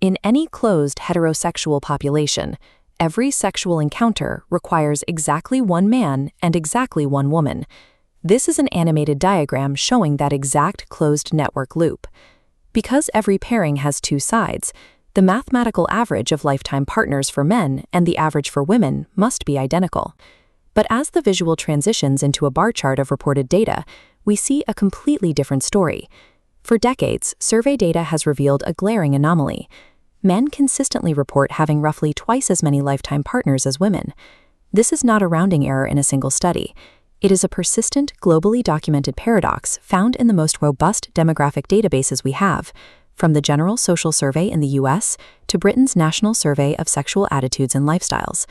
In any closed heterosexual population, every sexual encounter requires exactly one man and exactly one woman. This is an animated diagram showing that exact closed network loop. Because every pairing has two sides, the mathematical average of lifetime partners for men and the average for women must be identical. But as the visual transitions into a bar chart of reported data, we see a completely different story. For decades, survey data has revealed a glaring anomaly. Men consistently report having roughly twice as many lifetime partners as women. This is not a rounding error in a single study. It is a persistent, globally documented paradox found in the most robust demographic databases we have, from the General Social Survey in the US to Britain's National Survey of Sexual Attitudes and Lifestyles.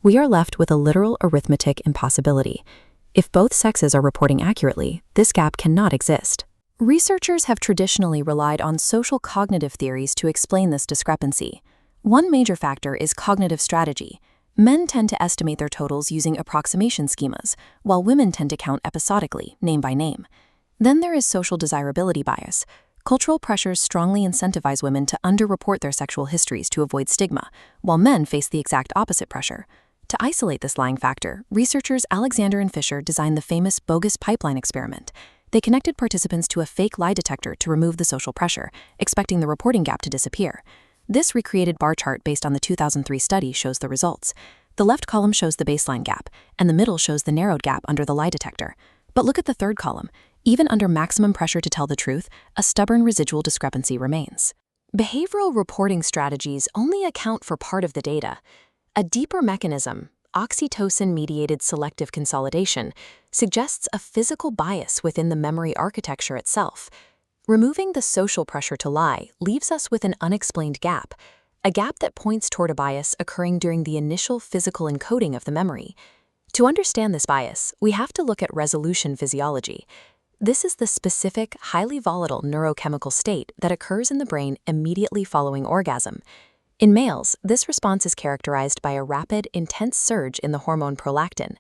We are left with a literal arithmetic impossibility. If both sexes are reporting accurately, this gap cannot exist. Researchers have traditionally relied on social cognitive theories to explain this discrepancy. One major factor is cognitive strategy. Men tend to estimate their totals using approximation schemas, while women tend to count episodically, name by name. Then there is social desirability bias. Cultural pressures strongly incentivize women to underreport their sexual histories to avoid stigma, while men face the exact opposite pressure. To isolate this lying factor, researchers Alexander and Fisher designed the famous bogus pipeline experiment. They connected participants to a fake lie detector to remove the social pressure, expecting the reporting gap to disappear. This recreated bar chart based on the 2003 study shows the results. The left column shows the baseline gap, and the middle shows the narrowed gap under the lie detector. But look at the third column. Even under maximum pressure to tell the truth, a stubborn residual discrepancy remains. Behavioral reporting strategies only account for part of the data. A deeper mechanism, oxytocin-mediated selective consolidation, suggests a physical bias within the memory architecture itself. Removing the social pressure to lie leaves us with an unexplained gap, a gap that points toward a bias occurring during the initial physical encoding of the memory. To understand this bias, we have to look at resolution physiology. This is the specific, highly volatile neurochemical state that occurs in the brain immediately following orgasm. In males, this response is characterized by a rapid, intense surge in the hormone prolactin.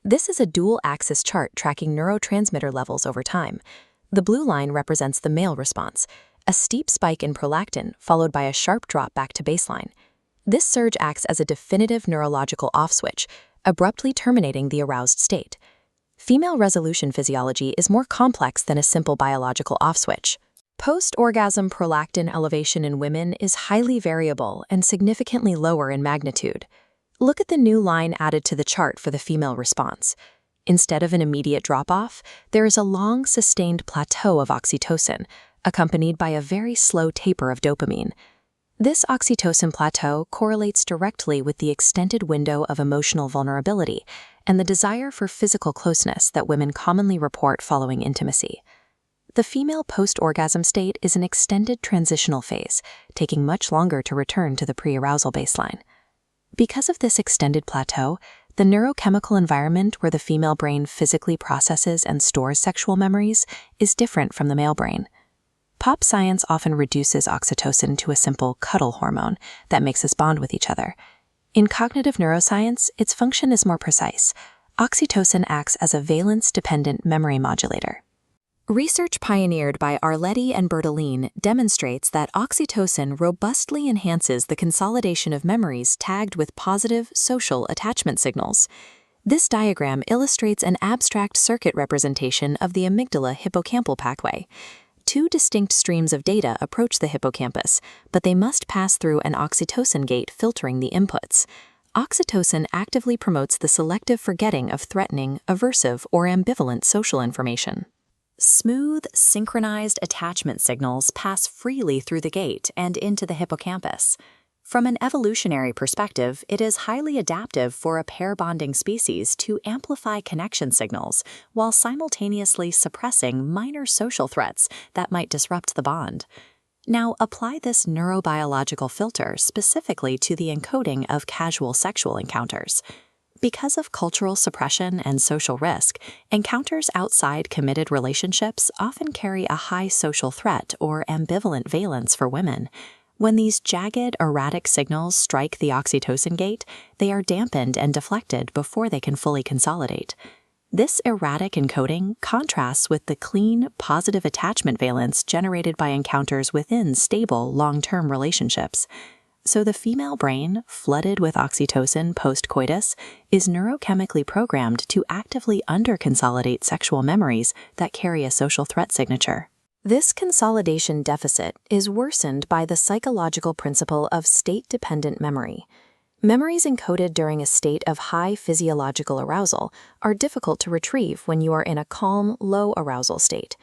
This is a dual-axis chart tracking neurotransmitter levels over time. The blue line represents the male response, a steep spike in prolactin followed by a sharp drop back to baseline. This surge acts as a definitive neurological off-switch, abruptly terminating the aroused state. Female resolution physiology is more complex than a simple biological off-switch. Post-orgasm prolactin elevation in women is highly variable and significantly lower in magnitude. Look at the new line added to the chart for the female response. Instead of an immediate drop-off, there is a long, sustained plateau of oxytocin, accompanied by a very slow taper of dopamine. This oxytocin plateau correlates directly with the extended window of emotional vulnerability and the desire for physical closeness that women commonly report following intimacy. The female post-orgasm state is an extended transitional phase, taking much longer to return to the pre-arousal baseline. Because of this extended plateau, the neurochemical environment where the female brain physically processes and stores sexual memories is different from the male brain. Pop science often reduces oxytocin to a simple cuddle hormone that makes us bond with each other. In cognitive neuroscience, its function is more precise. Oxytocin acts as a valence-dependent memory modulator. Research pioneered by Arletti and Bertolini demonstrates that oxytocin robustly enhances the consolidation of memories tagged with positive social attachment signals. This diagram illustrates an abstract circuit representation of the amygdala-hippocampal pathway. Two distinct streams of data approach the hippocampus, but they must pass through an oxytocin gate filtering the inputs. Oxytocin actively promotes the selective forgetting of threatening, aversive, or ambivalent social information. Smooth, synchronized attachment signals pass freely through the gate and into the hippocampus. From an evolutionary perspective, it is highly adaptive for a pair-bonding species to amplify connection signals while simultaneously suppressing minor social threats that might disrupt the bond. Now, apply this neurobiological filter specifically to the encoding of casual sexual encounters. Because of cultural suppression and social risk, encounters outside committed relationships often carry a high social threat or ambivalent valence for women. When these jagged, erratic signals strike the oxytocin gate, they are dampened and deflected before they can fully consolidate. This erratic encoding contrasts with the clean, positive attachment valence generated by encounters within stable, long-term relationships. So the female brain, flooded with oxytocin post-coitus, is neurochemically programmed to actively under-consolidate sexual memories that carry a social threat signature. This consolidation deficit is worsened by the psychological principle of state-dependent memory. Memories encoded during a state of high physiological arousal are difficult to retrieve when you are in a calm, low arousal state.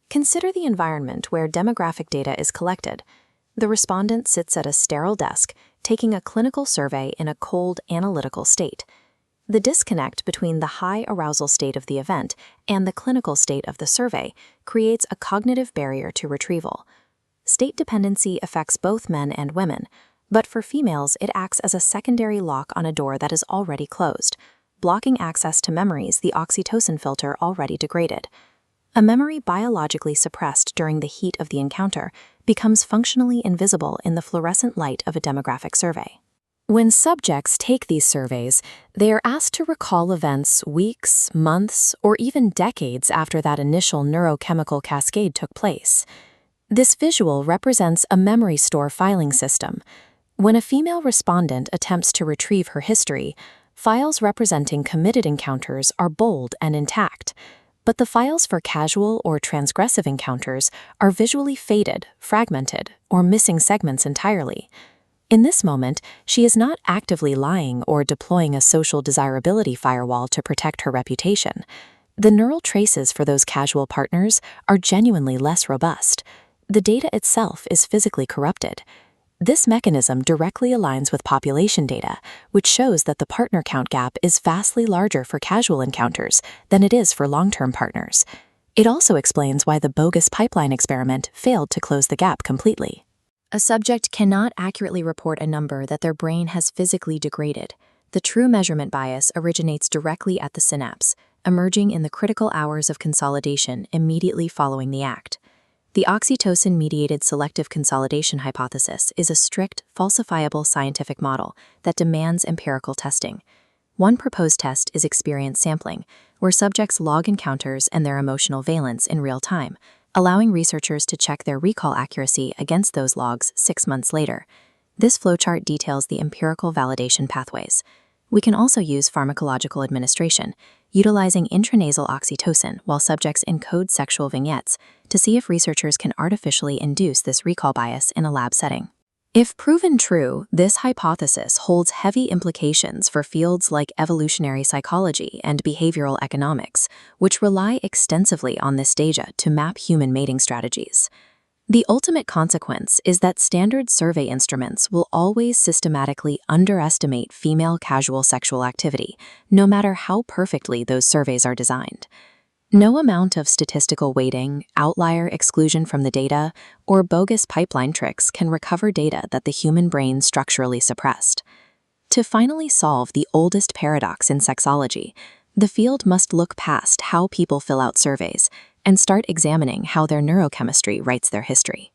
Consider the environment where demographic data is collected. The respondent sits at a sterile desk, taking a clinical survey in a cold, analytical state. The disconnect between the high arousal state of the event and the clinical state of the survey creates a cognitive barrier to retrieval. State dependency affects both men and women, but for females it acts as a secondary lock on a door that is already closed, blocking access to memories the oxytocin filter already degraded. A memory biologically suppressed during the heat of the encounter becomes functionally invisible in the fluorescent light of a demographic survey. When subjects take these surveys, they are asked to recall events weeks, months, or even decades after that initial neurochemical cascade took place. This visual represents a memory store filing system. When a female respondent attempts to retrieve her history, files representing committed encounters are bold and intact, but the files for casual or transgressive encounters are visually faded, fragmented, or missing segments entirely. In this moment, she is not actively lying or deploying a social desirability firewall to protect her reputation. The neural traces for those casual partners are genuinely less robust. The data itself is physically corrupted. This mechanism directly aligns with population data, which shows that the partner count gap is vastly larger for casual encounters than it is for long-term partners. It also explains why the bogus pipeline experiment failed to close the gap completely. A subject cannot accurately report a number that their brain has physically degraded. The true measurement bias originates directly at the synapse, emerging in the critical hours of consolidation immediately following the act. The oxytocin-mediated selective consolidation hypothesis is a strict, falsifiable scientific model that demands empirical testing. One proposed test is experience sampling, where subjects log encounters and their emotional valence in real time, allowing researchers to check their recall accuracy against those logs 6 months later. This flowchart details the empirical validation pathways. We can also use pharmacological administration, utilizing intranasal oxytocin while subjects encode sexual vignettes to see if researchers can artificially induce this recall bias in a lab setting. If proven true, this hypothesis holds heavy implications for fields like evolutionary psychology and behavioral economics, which rely extensively on this data to map human mating strategies. The ultimate consequence is that standard survey instruments will always systematically underestimate female casual sexual activity, no matter how perfectly those surveys are designed. No amount of statistical weighting, outlier exclusion from the data, or bogus pipeline tricks can recover data that the human brain structurally suppressed. To finally solve the oldest paradox in sexology, the field must look past how people fill out surveys and start examining how their neurochemistry writes their history.